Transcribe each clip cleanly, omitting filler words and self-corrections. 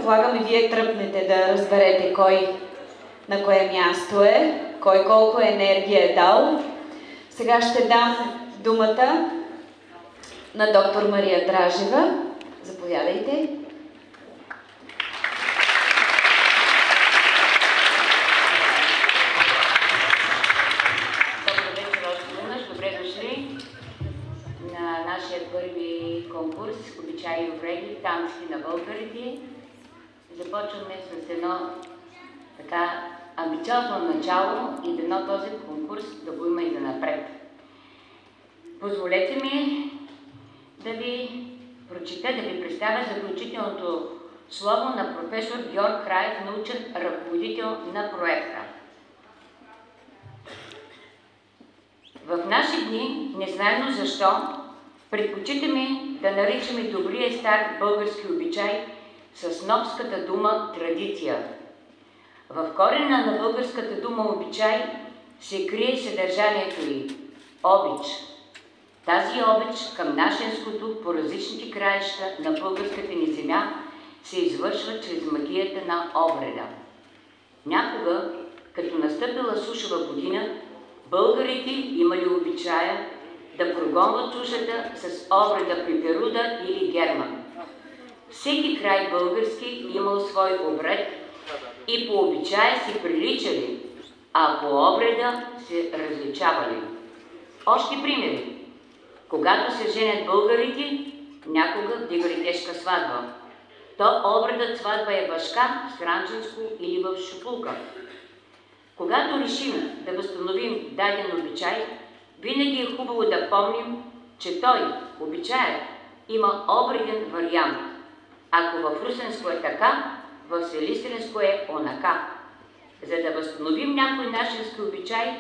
предполагам и вие тръпнете да разберете кой на кое място е, кой колко енергия е дал. Сега ще дам думата на доктор Мария Дражева. Заповядайте. Добре дошли на нашия първи конкурс "Обичаи и обреди, танци на българите". Започваме с едно така амбициозно начало и дано този конкурс да го има и занапред. Позволете ми да ви прочита, да ви представя заключителното слово на професор Георг Краев, научен ръководител на проекта. В наши дни, незнайно защо, предпочитаме да наричаме добрия стар български обичай с снобската дума традиция. В корена на българската дума обичай се крие съдържанието й обич. Тази обич към нашенското по различните краища на българската ни земя се извършва чрез магията на обреда. Някога, като настъпила сушава година, българите имали обичая да прогонват сушата с обреда Пеперуда или Герман. Всеки край български имал свой обред и по обичая си приличали, а по обреда се различавали. Още примери. Когато се женят българите, някога вдигали тежка сватба. То обредът сватба е башка, странченско или в шупулка. Когато решим да възстановим даден обичай, винаги е хубаво да помним, че той, обичаят, има обреден вариант. Ако в русенско е така, в силистренско е онака. За да възстановим някой нашенски обичай,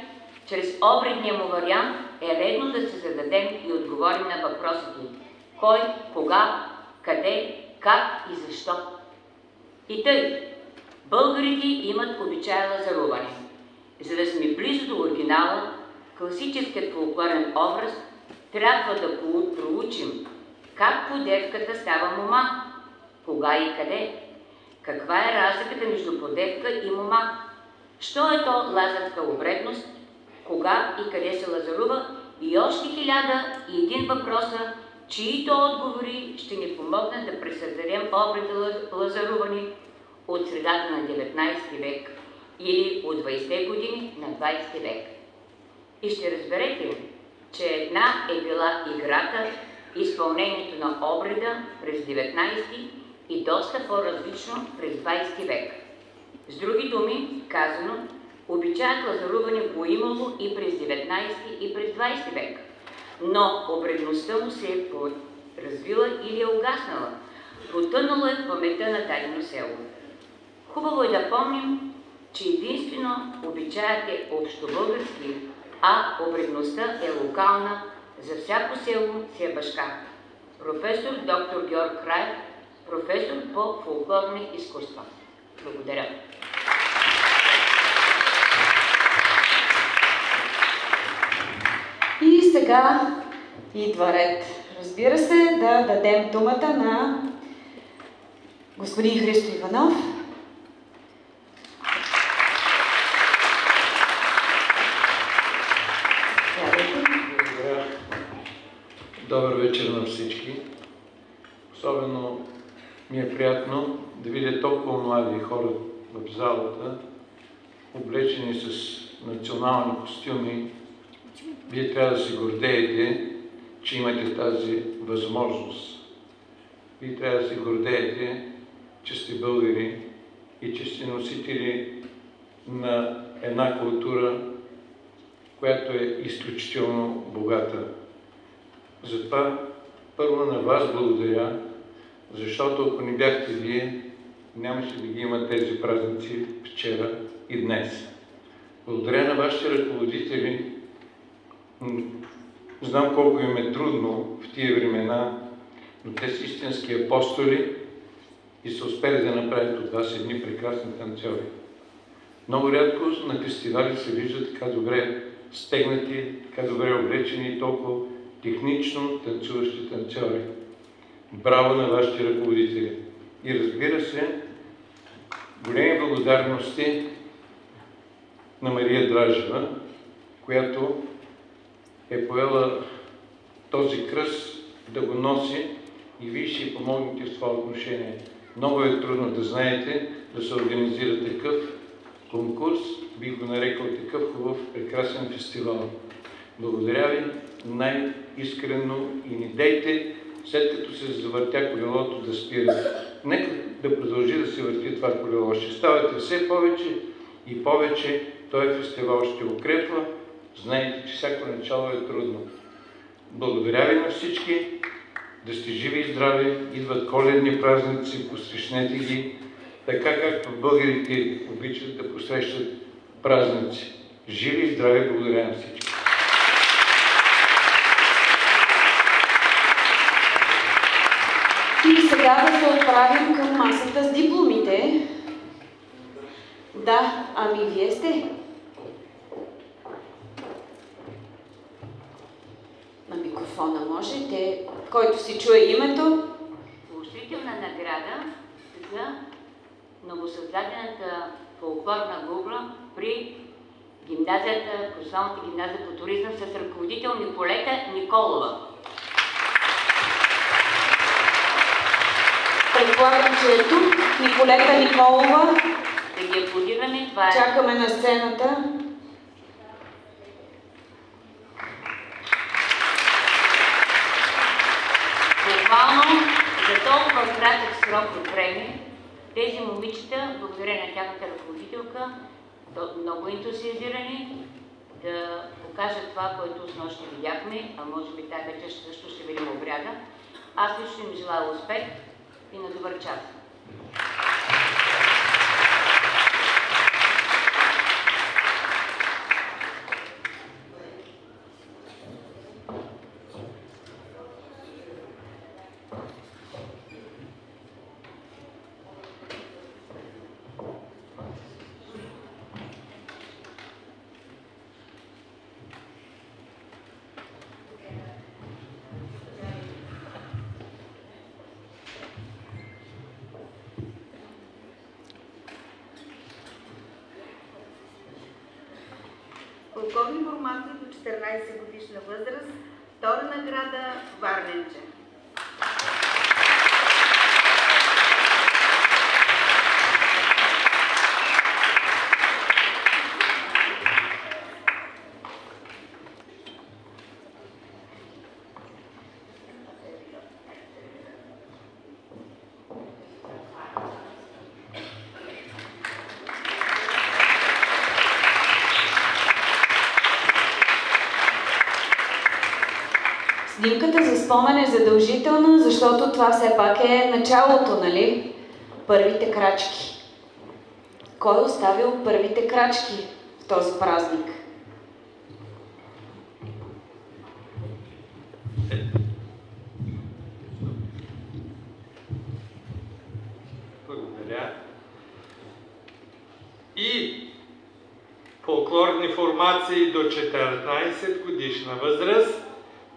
чрез обредния му вариант е редно да се зададем и отговорим на въпросите: кой, кога, къде, как и защо. И тъй, българите имат обичай лазаруване. За да сме близо до оригинала, класическият фолклорен образ, трябва да проучим как подевката става мома, кога и къде, каква е разликата между подевка и мома, що е то лазарска обредност, кога и къде се лазарува и още 1001 въпроса, чиито отговори ще ни помогнат да пресъздадем обреда лазаруване от средата на 19 век или от 20-те години на 20 век. И ще разберете, че една е била играта, изпълнението на обреда през 19 и доста по-различно през 20 век. С други думи, казано, обичаят лазаруване го имало и през 19 и през 20 век, но обредността му се е развила или е угаснала, потънала е в паметта на дадено село. Хубаво е да помним, че единствено обичаят е общобългарски, а обредността е локална, за всяко село си е башка. Професор доктор Георг Краев, професор по фолклорни изкуства. Благодаря. И сега идва ред, разбира се, да дадем думата на господин Христо Иванов. Благодаря. Добър вечер на всички. Особено ми е приятно да видя толкова млади хора в залата, облечени с национални костюми. Вие трябва да се гордеете, че имате тази възможност. Вие трябва да се гордеете, че сте българи и че сте носители на една култура, която е изключително богата. Затова първо на вас благодаря, защото ако не бяхте вие, нямаше да ги има тези празници вчера и днес. Благодаря на вашите ръководители. Знам колко им е трудно в тия времена, но те са истински апостоли и са успели да направят от вас едни прекрасни танцори. Много рядко на фестивали се виждат така добре стегнати, така добре облечени и толкова технично танцуващи танцори. Браво на вашите ръководители! И разбира се, Големи благодарности на Мария Дражева, която е поела този кръст да го носи и вие ще й помогнете в това отношение. Много е трудно да знаете да се организира такъв конкурс, бих го нарекал такъв хубав, прекрасен фестивал. Благодаря ви най-искрено и не дейте, след като се завъртя колелото, да спирате. Нека да продължи да се върти това колело. Ще ставате все повече и повече. Този фестивал ще укрепва. Знаете, че всяко начало е трудно. Благодаря ви на всички. Да сте живи и здрави. Идват коледни празници, посрещнете ги, така както българите обичат да посрещат празници. Живи и здрави, благодаря на всички. И сега да се отправим към масата с дипломите. Да, ами вие сте. На микрофона можете, който си чуе името. Поощрителна награда за новосъздадената фолклорна група при гимназията, професионалната гимназия по туризъм с ръководител Николета Николова. Предполагам, че е тук Николета Николова. Да ги аплодираме. Това е... Чакаме на сцената. Буквално за толкова кратък срок от време тези момичета, благодарение на тяхната ръководителка, много ентусиазирани да покажат това, което снощи видяхме, а може би тази вечер също ще видим обряда. Аз лично им желая успех и на добър час. Полковник формация до 14 годишна възраст, втора награда Варненче. Снимката за спомен е задължителна, защото това все пак е началото, нали? Първите крачки. Кой е оставил първите крачки в този празник? Благодаря. И фолклорни формации до 14 годишна възраст.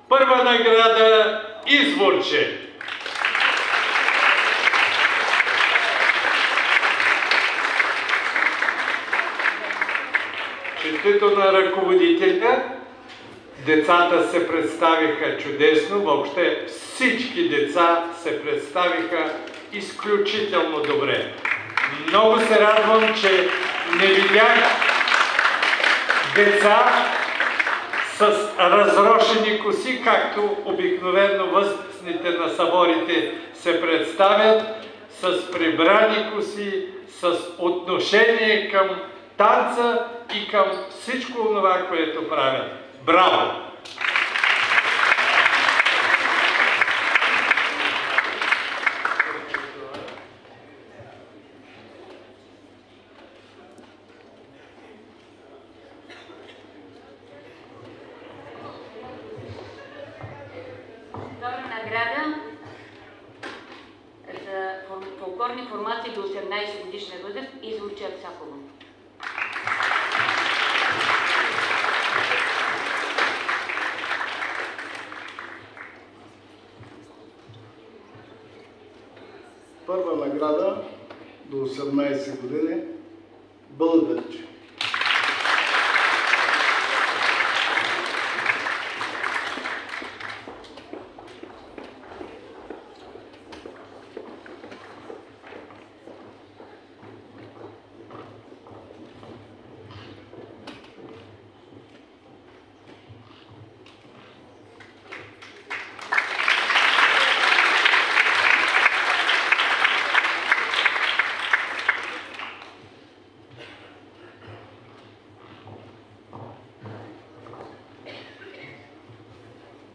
Първа награда Изворче. Честито на ръководителя. Децата се представиха чудесно. Въобще всички деца се представиха изключително добре. Много се радвам, че не видях деца с разрошени коси, както обикновено възрастните на съборите се представят, с прибрани коси, с отношение към танца и към всичко това, което правят. Браво! Фолклорни формации до 18 годишна възраст Изворче Аксакова. Първа награда до 18 години българче.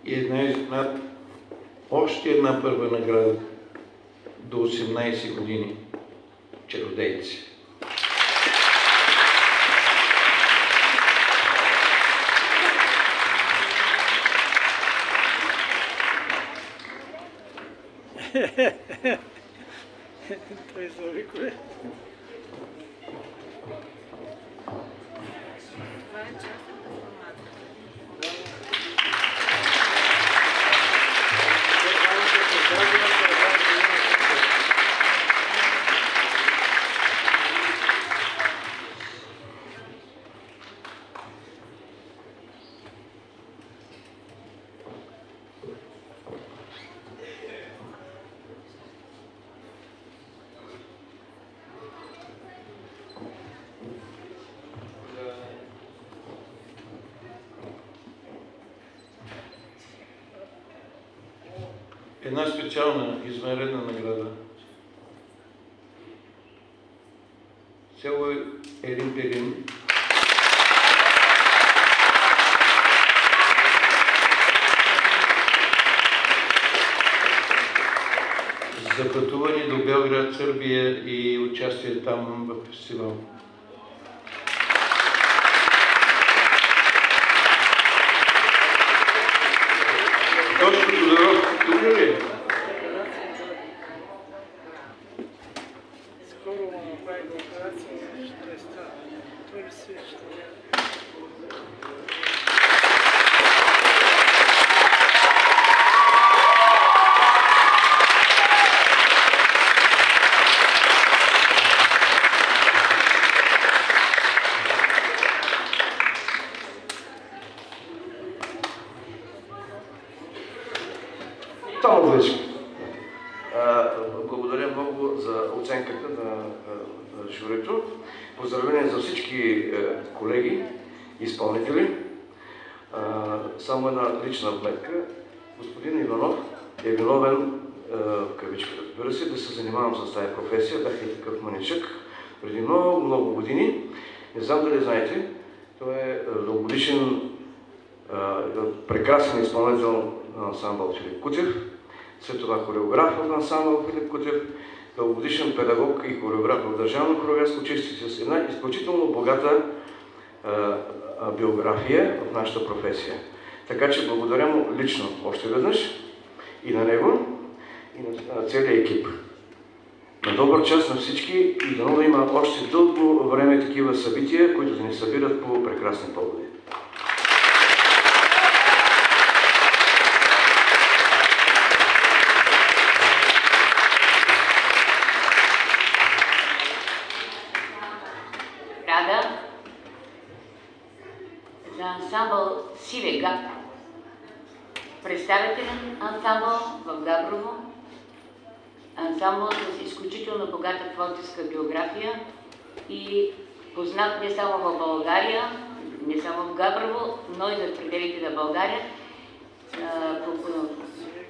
И още една първа награда до 18 години чародейци. Той завиква. Една специална извънредна награда. Село Елин Пелин. За пътуване до Белград, Сърбия и участие там в фестивал. Тошко Тодоров, тук ли е? Скоро му направи операция, ще стане. Той ли свеща? Благодаря много за оценката на журито. Поздравления за всички колеги, изпълнители. Само една лична вметка. Господин Иванов е виновен, в кавичка разбира се, да се занимавам с тази професия. Бях и такъв маничък преди много години. Не знам дали знаете, той е дългогодишен прекрасен изпълнител на ансамбъл Филип Кутев, след това хореограф в ансамбъл Филип Кутев, дългогодишен педагог и хореограф в Държавно хореографско училище с една изключително богата биография в нашата професия. Така че благодаря му лично още веднъж и на него, и на целия екип. На добър час на всички и дано да има още дълго време такива събития, които да ни събират по прекрасни поводи. За ансамбъл Сивегат, представителен ансамбъл в Габрово, ансамбъл с изключително богата творческа биография и познат не само в България, не само в Габрово, но и за пределите на България.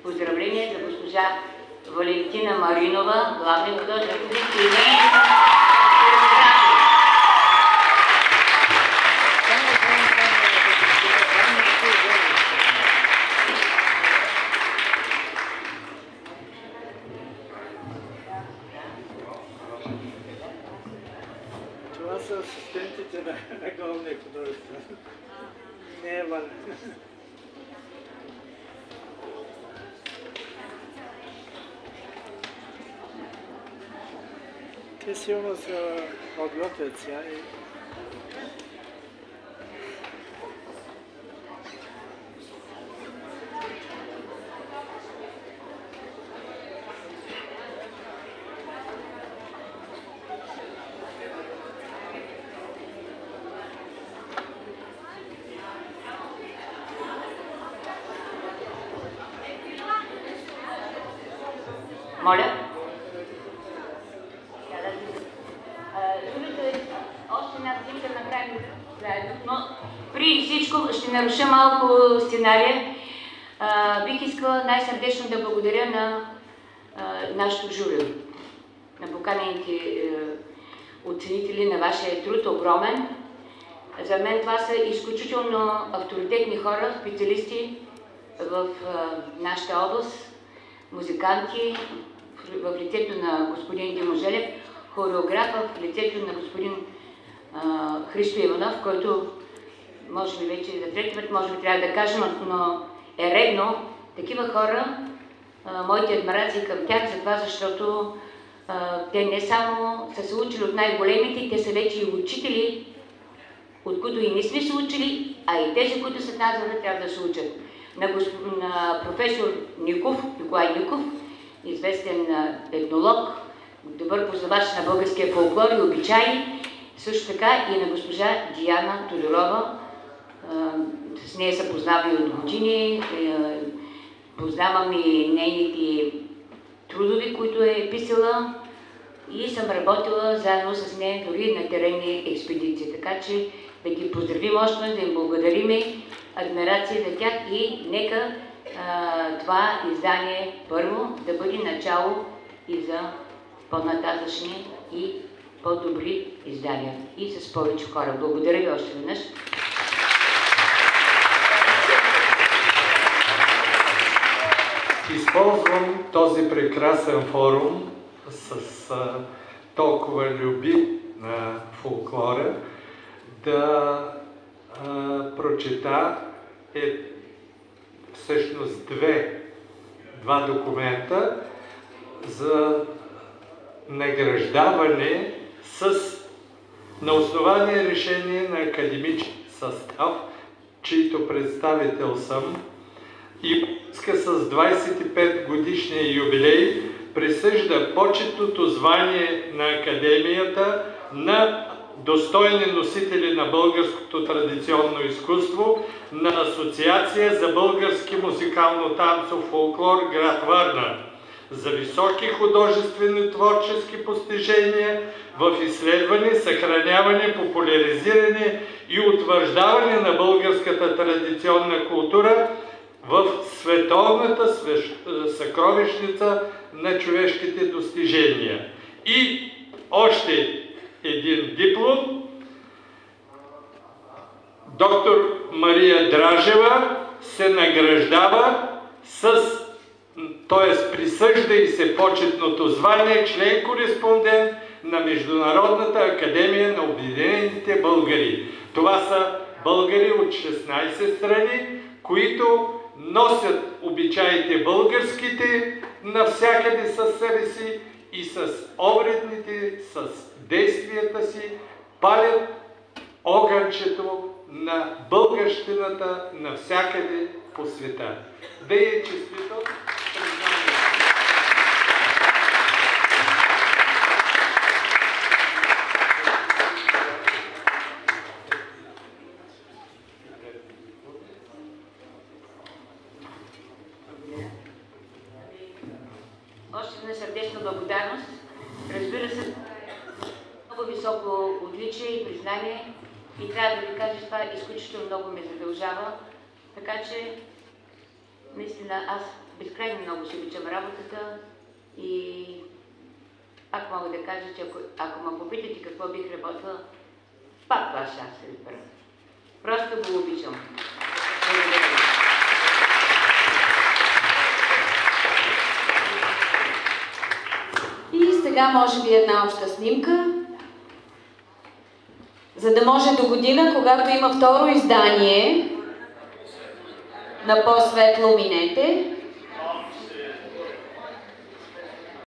Поздравление за госпожа Валентина Маринова, главен художник и нейната Това са асистентите на главния художник. Не е Валя. Те силно са подготвят сега и Моля? Другото е още една снимка направим заедно, но при всичко ще наруша малко сценария. Бих искала най-сърдечно да благодаря на нашето жури, на поканените оценители на вашия труд, огромен. За мен това са изключително авторитетни хора, специалисти в нашата област, музиканти в лицето на господин Димо Желев, хореограф в лицето на господин Христо Иванов, който може би вече за трети път, може би трябва да кажа, но е редно такива хора, моите адмирации към тях, за това, защото те не само са се учили от най-големите, те са вече и учители, от които и не сме се учили, а и тези, които са названи, трябва да се учат. На професор Николай Ников, известен етнолог, добър познавач на българския фолклор и обичаи, също така и на госпожа Диана Тодорова. С нея се познавам и от години, познавам и нейните трудови, които е писала, и съм работила заедно с нея дори на теренни експедиции. Така че да ги поздравим още, да им благодарим, адмирация за тях и нека това издание първо да бъде начало и за по-нататъчни и по-добри издания и с повече хора. Благодаря ви още веднъж. Използвам този прекрасен форум с толкова люби на фолклора да прочета всъщност два документа за награждаване на основание решение на академичен състав, чийто представител съм, и с 25 годишния юбилей присъжда почетното звание на Академията на достойни носители на българското традиционно изкуство на Асоциация за български музикално-танцов фолклор град Варна за високи художествени творчески постижения в изследване, съхраняване, популяризиране и утвърждаване на българската традиционна култура в световната съкровищница на човешките достижения. И още един диплом. Доктор Мария Дражева се награждава т.е. присъжда и се почетното звание член-кореспондент на Международната академия на обединените българи. Това са българи от 16 страни, които носят обичаите българските навсякъде със себе си и с обредните, с действията си палят огънчето на българщината навсякъде по света. Да е честито! Още една сърдечна благодарност. Разбира се, много високо отличие и признание и трябва да ви кажа, това изключително много ме задължава. Така че, наистина, аз безкрайно много си обичам работата и пак мога да кажа, че ако ме попитате какво бих работила, пак това ще аз се избера. Просто го обичам. Благодаря ви. И сега може би една обща снимка, за да може до година, когато има второ издание на По-светло минете,